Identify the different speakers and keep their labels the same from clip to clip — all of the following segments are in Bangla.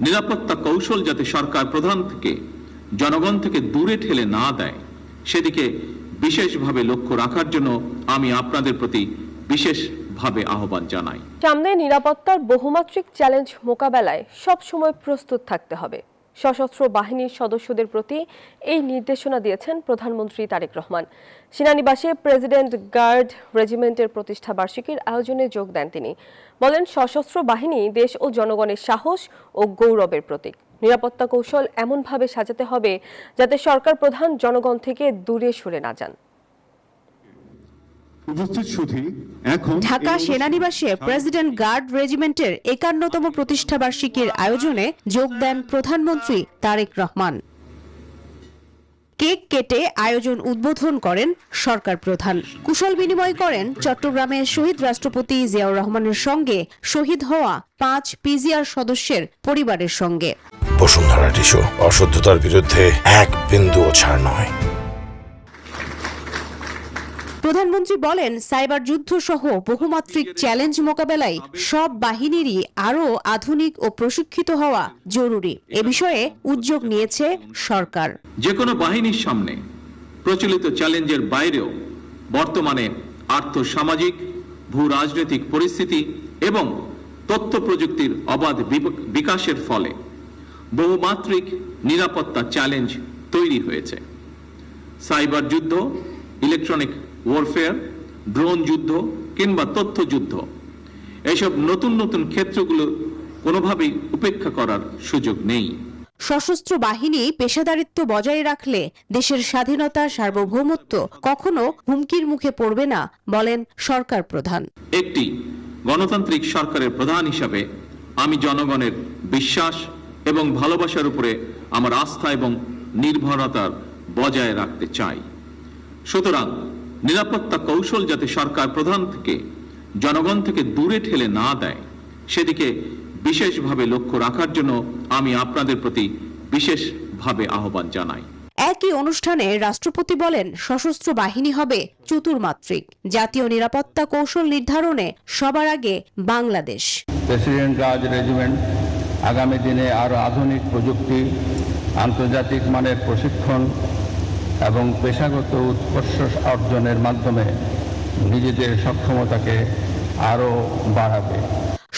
Speaker 1: নিরাপত্তা কৌশল যাতে সরকার প্রধান থেকে জনগণ থেকে দূরে ঠেলে না দেয় সেদিকে বিশেষভাবে লক্ষ্য রাখার জন্য আমি আপনাদের প্রতি বিশেষভাবে আহ্বান জানাই।
Speaker 2: সামনে নিরাপত্তার বহুমাত্রিক চ্যালেঞ্জ মোকাবেলায় সব সময় প্রস্তুত থাকতে হবে। সশস্ত্র বাহিনীর সদস্যদের প্রতি এই নির্দেশনা দিয়েছেন প্রধানমন্ত্রী তারেক রহমান। সেনানিবাসে প্রেসিডেন্ট গার্ড রেজিমেন্টের প্রতিষ্ঠা বার্ষিকীর আয়োজনে যোগ দেন তিনি। বলেন, সশস্ত্র বাহিনী দেশ ও জনগণের সাহস ও গৌরবের প্রতীক। নিরাপত্তা কৌশল এমনভাবে সাজাতে হবে যাতে সরকার প্রধান জনগণ থেকে দূরে সরে না যান।
Speaker 3: ঢাকা সেনানিবাসে প্রেসিডেন্ট গার্ড রেজিমেন্টের ৫১তম প্রতিষ্ঠা বার্ষিকীর আয়োজনে যোগ দেন প্রধানমন্ত্রী তারেক রহমান। কেক কেটে আয়োজন উদ্বোধন করেন সরকার প্রধান। কুশল বিনিময় করেন চট্টগ্রামের শহীদ রাষ্ট্রপতি জিয়াউর রহমানের সঙ্গে শহীদ হওয়া ৫ পিজিআর সদস্যের পরিবারের সঙ্গে।
Speaker 4: বসুন্ধরা টিস্যু, অশুদ্ধতার বিরুদ্ধে এক বিন্দুও ছাড় নয়।
Speaker 3: প্রধানমন্ত্রী বলেন, সাইবার যুদ্ধ সহ বহুমাত্রিক চ্যালেঞ্জ মোকাবেলায় সব বাহিনীরই আরও আধুনিক ও প্রশিক্ষিত হওয়া জরুরি। এ বিষয়ে উদ্যোগ নিয়েছে সরকার।
Speaker 1: যে কোনো বাহিনীর সামনে প্রচলিত চ্যালেঞ্জের বাইরেও বর্তমানে আর্থসামাজিক, ভূ রাজনৈতিক পরিস্থিতি এবং তথ্য প্রযুক্তির অবাধ বিকাশের ফলে বহুমাত্রিক নিরাপত্তা চ্যালেঞ্জ তৈরি হয়েছে। সাইবার যুদ্ধ, ইলেকট্রনিক ওয়ারফেয়ার, ড্রোন যুদ্ধ কিংবা তথ্য যুদ্ধ, এইসব নতুন নতুন ক্ষেত্রগুলো কোনোভাবেই উপেক্ষা করার সুযোগ নেই।
Speaker 3: সশস্ত্র বাহিনী পেশাদারিত্ব বজায় রাখলে দেশের স্বাধীনতা, সার্বভৌমত্ব কখনো হুমকির মুখে পড়বে না, বলেন সরকার প্রধান।
Speaker 1: একটি গণতান্ত্রিক সরকারের প্রধান হিসাবে আমি জনগণের বিশ্বাস এবং ভালোবাসার উপরে আমার আস্থা এবং নির্ভরতা বজায় রাখতে চাই। সুতরাং নিরাপত্তা কৌশল যাতে সরকার প্রধান থেকে জনগণ থেকে দূরে ঠেলে না দেয় সেদিকে বিশেষভাবে লক্ষ্য রাখার জন্য আমি আপনাদের প্রতি বিশেষভাবে আহ্বান জানাই।
Speaker 3: একই অনুষ্ঠানে রাষ্ট্রপতি বলেন, সশস্ত্র বাহিনী হবে চতুর্মাত্রিক। জাতীয় নিরাপত্তা কৌশল নির্ধারণে সবার আগে বাংলাদেশ।
Speaker 5: প্রেসিডেন্ট গার্ড রেজিমেন্ট আগামী দিনে আরও আধুনিক প্রযুক্তি, আন্তর্জাতিক মানের প্রশিক্ষণ এবং পেশাগত উৎকর্ষ অর্জনের মাধ্যমে নিজেদের সক্ষমতাকে আরও বাড়াবে।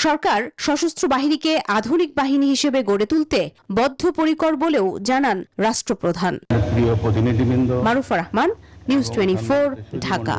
Speaker 3: সরকার সশস্ত্র বাহিনীকে আধুনিক বাহিনী হিসেবে গড়ে তুলতে বদ্ধপরিকর বলেও জানান রাষ্ট্রপ্রধান।
Speaker 5: প্রিয় প্রতিনিধিবৃন্দ,
Speaker 3: মারুফা রহমান, নিউজ 24, ঢাকা।